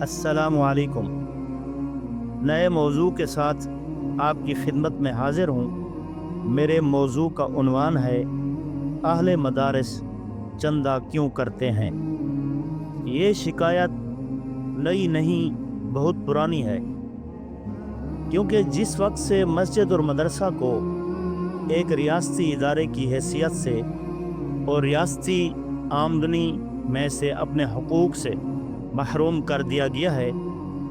السلام علیکم۔ نئے موضوع کے ساتھ آپ کی خدمت میں حاضر ہوں۔ میرے موضوع کا عنوان ہے اہل مدارس چندہ کیوں کرتے ہیں۔ یہ شکایت نئی نہیں، بہت پرانی ہے، کیونکہ جس وقت سے مسجد اور مدرسہ کو ایک ریاستی ادارے کی حیثیت سے اور ریاستی آمدنی میں سے اپنے حقوق سے محروم کر دیا گیا ہے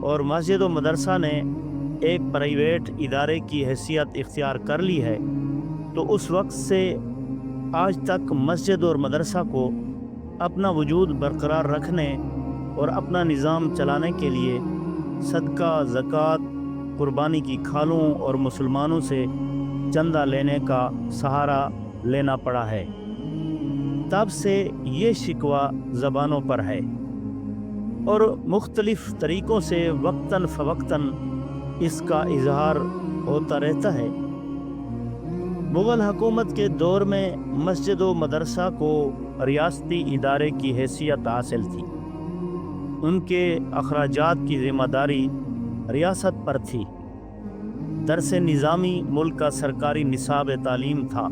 اور مسجد و مدرسہ نے ایک پرائیویٹ ادارے کی حیثیت اختیار کر لی ہے، تو اس وقت سے آج تک مسجد اور مدرسہ کو اپنا وجود برقرار رکھنے اور اپنا نظام چلانے کے لیے صدقہ، زکوٰۃ، قربانی کی کھالوں اور مسلمانوں سے چندہ لینے کا سہارا لینا پڑا ہے۔ تب سے یہ شکوہ زبانوں پر ہے اور مختلف طریقوں سے وقتاً فوقتاً اس کا اظہار ہوتا رہتا ہے۔ مغل حکومت کے دور میں مسجد و مدرسہ کو ریاستی ادارے کی حیثیت حاصل تھی۔ ان کے اخراجات کی ذمہ داری ریاست پر تھی۔ درس نظامی ملک کا سرکاری نصاب تعلیم تھا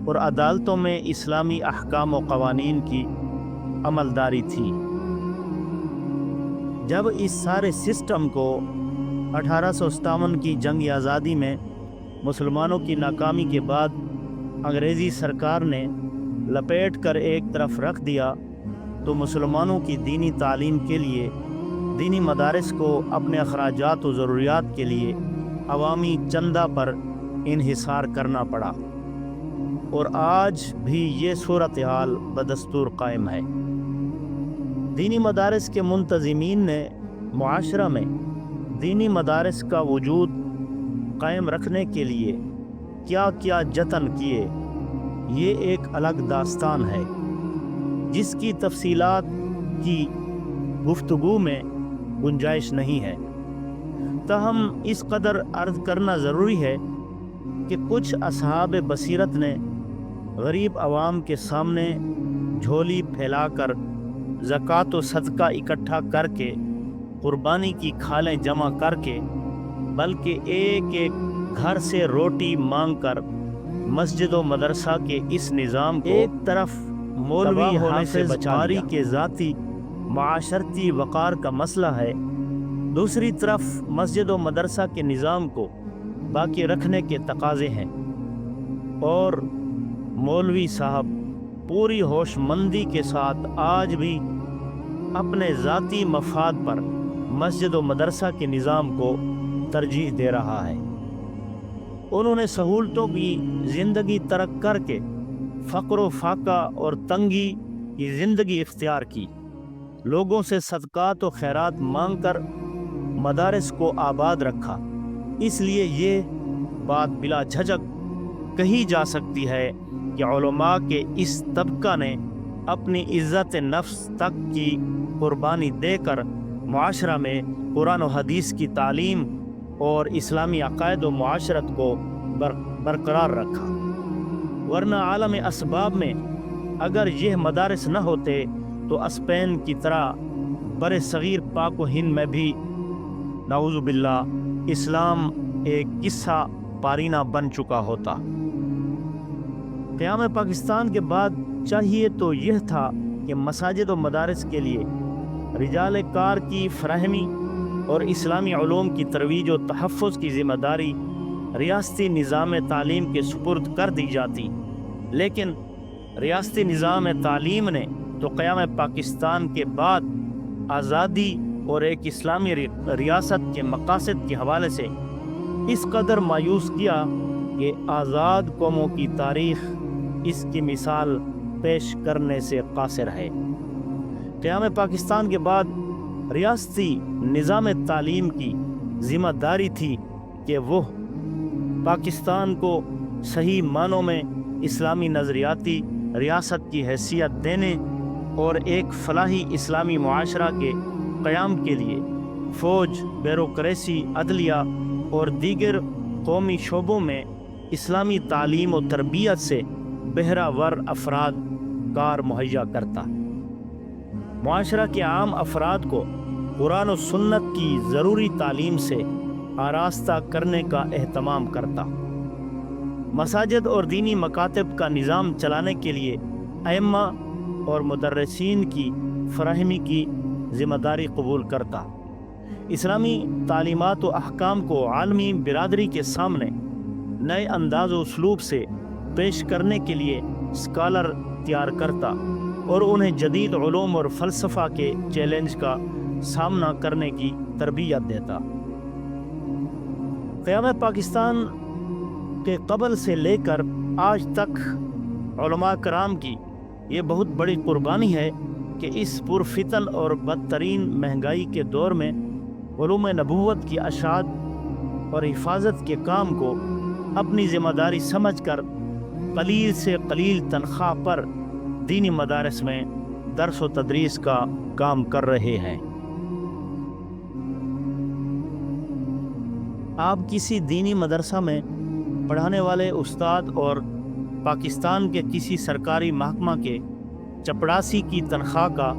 اور عدالتوں میں اسلامی احکام و قوانین کی عملداری تھی۔ جب اس سارے سسٹم کو 1857 کی جنگ آزادی میں مسلمانوں کی ناکامی کے بعد انگریزی سرکار نے لپیٹ کر ایک طرف رکھ دیا، تو مسلمانوں کی دینی تعلیم کے لیے دینی مدارس کو اپنے اخراجات و ضروریات کے لیے عوامی چندہ پر انحصار کرنا پڑا، اور آج بھی یہ صورتحال بدستور قائم ہے۔ دینی مدارس کے منتظمین نے معاشرہ میں دینی مدارس کا وجود قائم رکھنے کے لیے کیا کیا جتن کیے، یہ ایک الگ داستان ہے جس کی تفصیلات کی گفتگو میں گنجائش نہیں ہے۔ تاہم اس قدر عرض کرنا ضروری ہے کہ کچھ اصحاب بصیرت نے غریب عوام کے سامنے جھولی پھیلا کر زکوٰۃ و صدقہ اکٹھا کر کے، قربانی کی کھالیں جمع کر کے، بلکہ ایک ایک گھر سے روٹی مانگ کر مسجد و مدرسہ کے اس نظام کو ایک طرف مولوی حافظ باری کے ذاتی معاشرتی وقار کا مسئلہ ہے، دوسری طرف مسجد و مدرسہ کے نظام کو باقی رکھنے کے تقاضے ہیں، اور مولوی صاحب پوری ہوش مندی کے ساتھ آج بھی اپنے ذاتی مفاد پر مسجد و مدرسہ کے نظام کو ترجیح دے رہا ہے۔ انہوں نے سہولتوں کی زندگی ترک کر کے فقر و فاقہ اور تنگی کی زندگی اختیار کی، لوگوں سے صدقات و خیرات مانگ کر مدارس کو آباد رکھا۔ اس لیے یہ بات بلا جھجک کہی جا سکتی ہے کہ علماء کے اس طبقہ نے اپنی عزت نفس تک کی قربانی دے کر معاشرہ میں قرآن و حدیث کی تعلیم اور اسلامی عقائد و معاشرت کو برقرار رکھا، ورنہ عالم اسباب میں اگر یہ مدارس نہ ہوتے تو اسپین کی طرح بر صغیر پاک و ہند میں بھی نعوذ باللہ اسلام ایک قصہ پارینہ بن چکا ہوتا۔ قیام پاکستان کے بعد چاہیے تو یہ تھا کہ مساجد و مدارس کے لیے رجال کار کی فراہمی اور اسلامی علوم کی ترویج و تحفظ کی ذمہ داری ریاستی نظام تعلیم کے سپرد کر دی جاتی، لیکن ریاستی نظام تعلیم نے تو قیام پاکستان کے بعد آزادی اور ایک اسلامی ریاست کے مقاصد کے حوالے سے اس قدر مایوس کیا کہ آزاد قوموں کی تاریخ اس کی مثال پیش کرنے سے قاصر ہے۔ قیام پاکستان کے بعد ریاستی نظام تعلیم کی ذمہ داری تھی کہ وہ پاکستان کو صحیح معنوں میں اسلامی نظریاتی ریاست کی حیثیت دینے اور ایک فلاحی اسلامی معاشرہ کے قیام کے لیے فوج، بیوروکریسی، عدلیہ اور دیگر قومی شعبوں میں اسلامی تعلیم و تربیت سے بہرہ ور افراد کار مہیا کرتا۔ معاشرہ کے عام افراد کو قرآن و سنت کی ضروری تعلیم سے آراستہ کرنے کا اہتمام کرتا۔ مساجد اور دینی مکاتب کا نظام چلانے کے لیے ائمہ اور مدرسین کی فراہمی کی ذمہ داری قبول کرتا۔ اسلامی تعلیمات و احکام کو عالمی برادری کے سامنے نئے انداز و اسلوب سے پیش کرنے کے لیے اسکالر تیار کرتا اور انہیں جدید علوم اور فلسفہ کے چیلنج کا سامنا کرنے کی تربیت دیتا۔ قیام پاکستان کے قبل سے لے کر آج تک علماء کرام کی یہ بہت بڑی قربانی ہے کہ اس پرفتن اور بدترین مہنگائی کے دور میں علوم نبوت کی اشاعت اور حفاظت کے کام کو اپنی ذمہ داری سمجھ کر قلیل سے قلیل تنخواہ پر دینی مدارس میں درس و تدریس کا کام کر رہے ہیں۔ آپ کسی دینی مدرسہ میں پڑھانے والے استاد اور پاکستان کے کسی سرکاری محکمہ کے چپڑاسی کی تنخواہ کا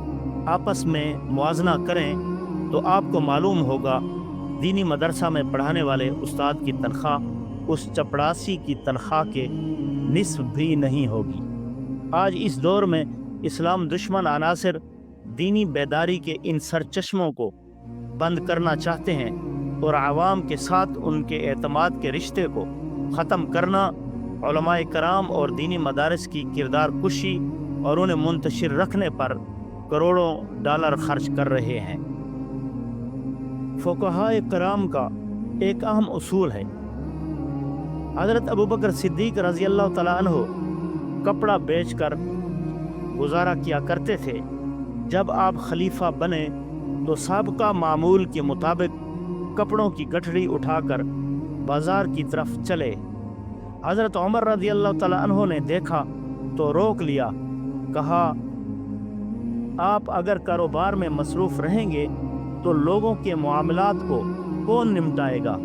آپس میں موازنہ کریں تو آپ کو معلوم ہوگا دینی مدرسہ میں پڑھانے والے استاد کی تنخواہ اس چپڑاسی کی تنخواہ کے نصف بھی نہیں ہوگی۔ آج اس دور میں اسلام دشمن عناصر دینی بیداری کے ان سرچشموں کو بند کرنا چاہتے ہیں اور عوام کے ساتھ ان کے اعتماد کے رشتے کو ختم کرنا، علماء کرام اور دینی مدارس کی کردار کشی اور انہیں منتشر رکھنے پر کروڑوں ڈالر خرچ کر رہے ہیں۔ فقہائے کرام کا ایک اہم اصول ہے۔ حضرت ابوبکر صدیق رضی اللہ تعالیٰ عنہ کپڑا بیچ کر گزارا کیا کرتے تھے۔ جب آپ خلیفہ بنے تو سابقہ معمول کے مطابق کپڑوں کی گٹھڑی اٹھا کر بازار کی طرف چلے۔ حضرت عمر رضی اللہ تعالیٰ عنہ نے دیکھا تو روک لیا، کہا آپ اگر کاروبار میں مصروف رہیں گے تو لوگوں کے معاملات کو کون نمٹائے گا،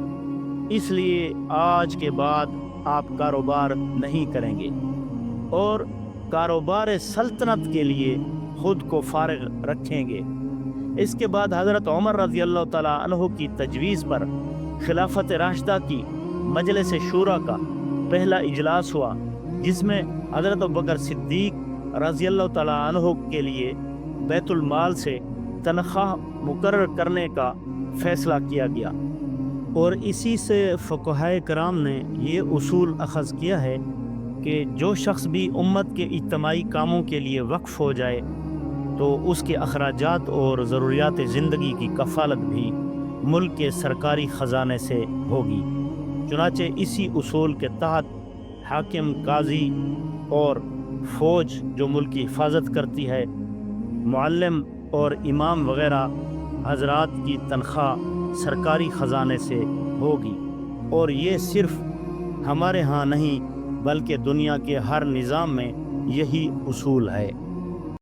اس لیے آج کے بعد آپ کاروبار نہیں کریں گے اور کاروبار سلطنت کے لیے خود کو فارغ رکھیں گے۔ اس کے بعد حضرت عمر رضی اللہ تعالیٰ عنہ کی تجویز پر خلافت راشدہ کی مجلس شورا کا پہلا اجلاس ہوا، جس میں حضرت ابوبکر صدیق رضی اللہ تعالیٰ عنہ کے لیے بیت المال سے تنخواہ مقرر کرنے کا فیصلہ کیا گیا، اور اسی سے فقہائے کرام نے یہ اصول اخذ کیا ہے کہ جو شخص بھی امت کے اجتماعی کاموں کے لیے وقف ہو جائے تو اس کے اخراجات اور ضروریات زندگی کی کفالت بھی ملک کے سرکاری خزانے سے ہوگی۔ چنانچہ اسی اصول کے تحت حاکم، قاضی اور فوج جو ملک کی حفاظت کرتی ہے، معلم اور امام وغیرہ حضرات کی تنخواہ سرکاری خزانے سے ہوگی، اور یہ صرف ہمارے ہاں نہیں بلکہ دنیا کے ہر نظام میں یہی اصول ہے۔